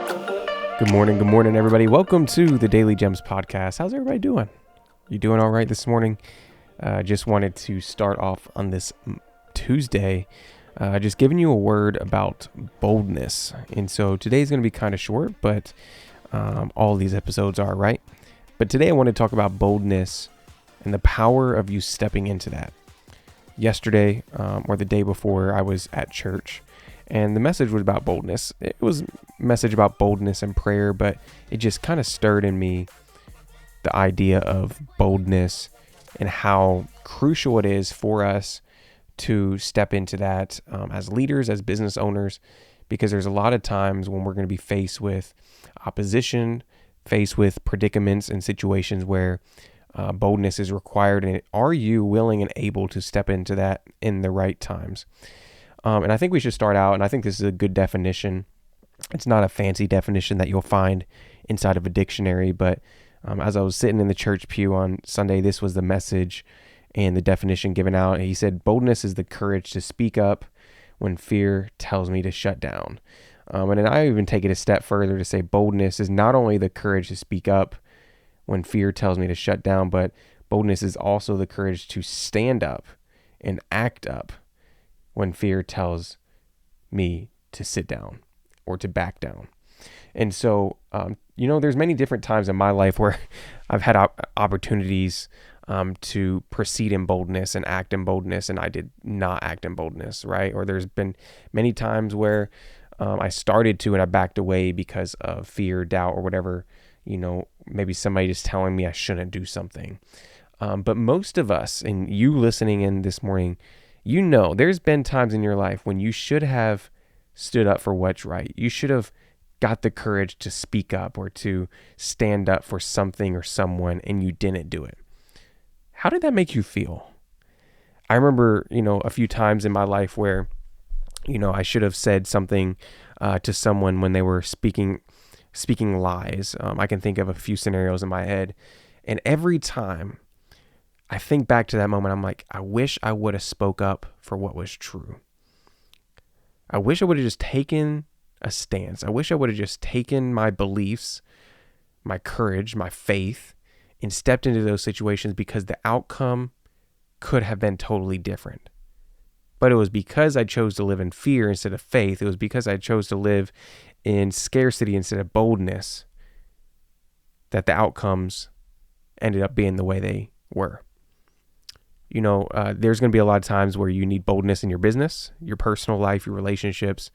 Good morning, everybody. Welcome to the Daily Gems podcast. How's everybody doing? You doing all right this morning? Just wanted to start off on this Tuesday, just giving you a word about boldness. And so today's going to be kind of short, but all these episodes are, right? But today I want to talk about boldness and the power of you stepping into that. Yesterday, or the day before, I was at church, and the message was about boldness. It was a message about boldness and prayer, but it just kind of stirred in me the idea of boldness and how crucial it is for us to step into that as leaders, as business owners, because there's a lot of times when we're going to be faced with opposition, faced with predicaments and situations where boldness is required. And are you willing and able to step into that in the right times? And I think we should start out, and I think this is a good definition. It's not a fancy definition that you'll find inside of a dictionary, but as I was sitting in the church pew on Sunday, this was the message and the definition given out. And he said, boldness is the courage to speak up when fear tells me to shut down. And then I even take it a step further to say boldness is not only the courage to speak up when fear tells me to shut down, but boldness is also the courage to stand up and act up when fear tells me to sit down or to back down. And so, there's many different times in my life where I've had opportunities to proceed in boldness and act in boldness, and I did not act in boldness, right? Or there's been many times where I started to and I backed away because of fear, doubt, or whatever, maybe somebody just telling me I shouldn't do something. But most of us, and you listening in this morning, there's been times in your life when you should have stood up for what's right. You should have got the courage to speak up or to stand up for something or someone, and you didn't do it. How did that make you feel? I remember, a few times in my life where, I should have said something to someone when they were speaking lies. I can think of a few scenarios in my head, and every time I think back to that moment, I'm like, I wish I would have spoke up for what was true. I wish I would have just taken a stance. I wish I would have just taken my beliefs, my courage, my faith, and stepped into those situations, because the outcome could have been totally different. But it was because I chose to live in fear instead of faith. It was because I chose to live in scarcity instead of boldness that the outcomes ended up being the way they were. There's going to be a lot of times where you need boldness in your business, your personal life, your relationships.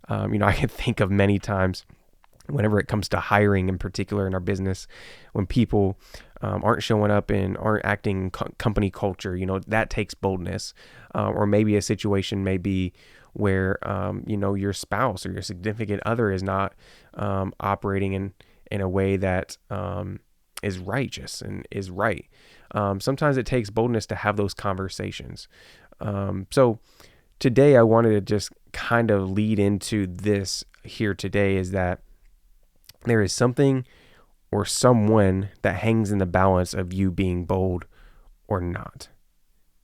I can think of many times whenever it comes to hiring, in particular in our business, when people aren't showing up and aren't acting company culture, that takes boldness. Or maybe a situation may be where, your spouse or your significant other is not operating in a way that is righteous and is right. Sometimes it takes boldness to have those conversations. So today I wanted to just kind of lead into this here today, is that there is something or someone that hangs in the balance of you being bold or not.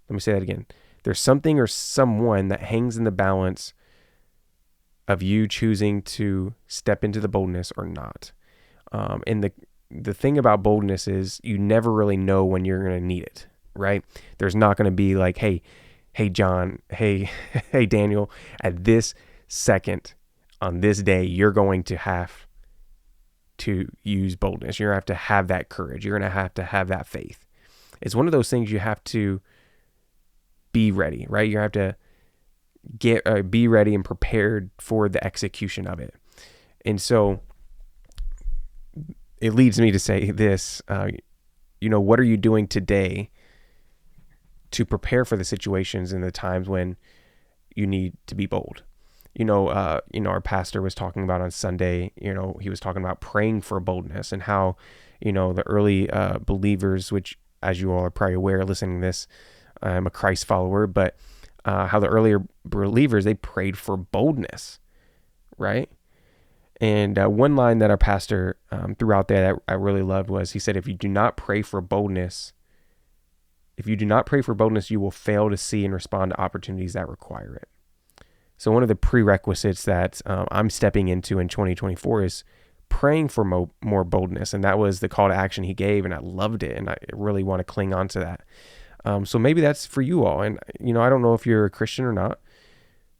Let me say that again. There's something or someone that hangs in the balance of you choosing to step into the boldness or not. And the thing about boldness is you never really know when you're going to need it, right? There's not going to be like, hey, John, hey, Daniel, at this second on this day, you're going to have to use boldness. You're going to have that courage. You're going to have that faith. It's one of those things you have to be ready, right? You have to be ready and prepared for the execution of it. And so it leads me to say this, what are you doing today to prepare for the situations and the times when you need to be bold? Our pastor was talking about on Sunday, he was talking about praying for boldness and how, the early believers, which, as you all are probably aware, listening to this, I'm a Christ follower, but how the earlier believers, they prayed for boldness, right? And one line that our pastor threw out there that I really loved was, he said, if you do not pray for boldness, you will fail to see and respond to opportunities that require it. So one of the prerequisites that I'm stepping into in 2024 is praying for more boldness. And that was the call to action he gave, and I loved it. And I really want to cling on to that. So maybe that's for you all. And, I don't know if you're a Christian or not,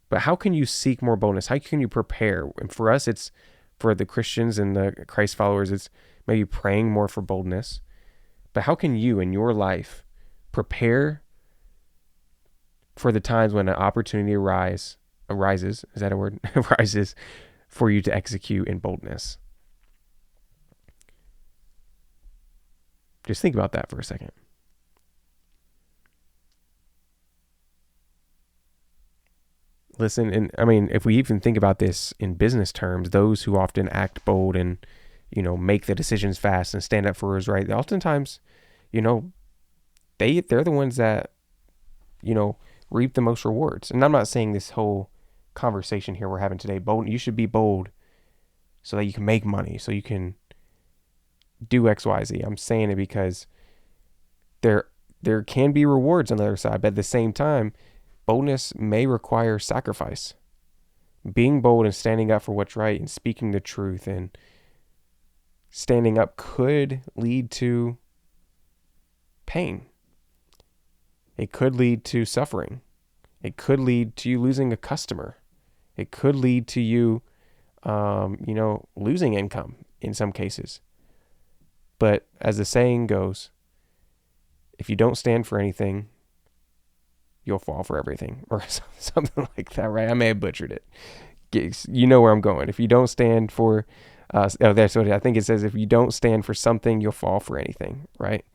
but how can you seek more boldness? How can you prepare? And for us, it's for the Christians and the Christ followers, it's maybe praying more for boldness. But how can you in your life prepare for the times when an opportunity arises? Is that a word? Arises for you to execute in boldness. Just think about that for a second. Listen, and I mean, if we even think about this in business terms, those who often act bold and, make the decisions fast and stand up for what's right, oftentimes, they're the ones that, reap the most rewards. And I'm not saying this whole conversation here we're having today, you should be bold so that you can make money, so you can do X, Y, Z. I'm saying it because there can be rewards on the other side, but at the same time, boldness may require sacrifice. Being bold and standing up for what's right and speaking the truth and standing up could lead to pain. It could lead to suffering. It could lead to you losing a customer. It could lead to you, losing income in some cases. But as the saying goes, if you don't stand for anything, you'll fall for everything, or something like that, right? I may have butchered it. You know where I'm going. If you don't stand for, that's what I think it says. If you don't stand for something, you'll fall for anything, right?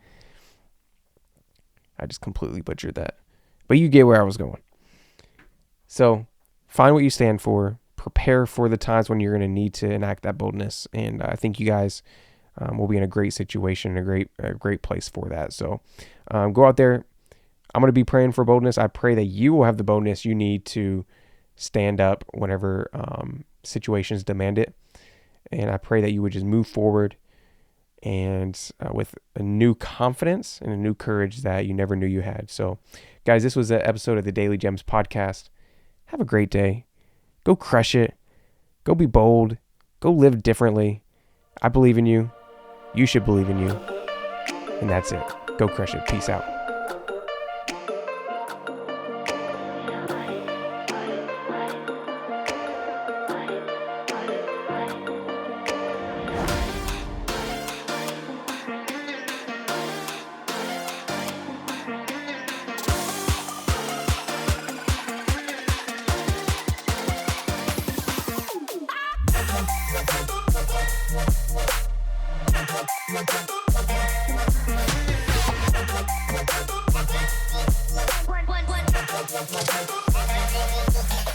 I just completely butchered that, but you get where I was going. So find what you stand for, prepare for the times when you're going to need to enact that boldness. And I think you guys will be in a great situation, a great place for that. So go out there. I'm going to be praying for boldness. I pray that you will have the boldness you need to stand up whenever situations demand it. And I pray that you would just move forward and with a new confidence and a new courage that you never knew you had. So, guys, this was an episode of the Daily Gems podcast. Have a great day. Go crush it. Go be bold. Go live differently. I believe in you. You should believe in you. And that's it. Go crush it. Peace out. What?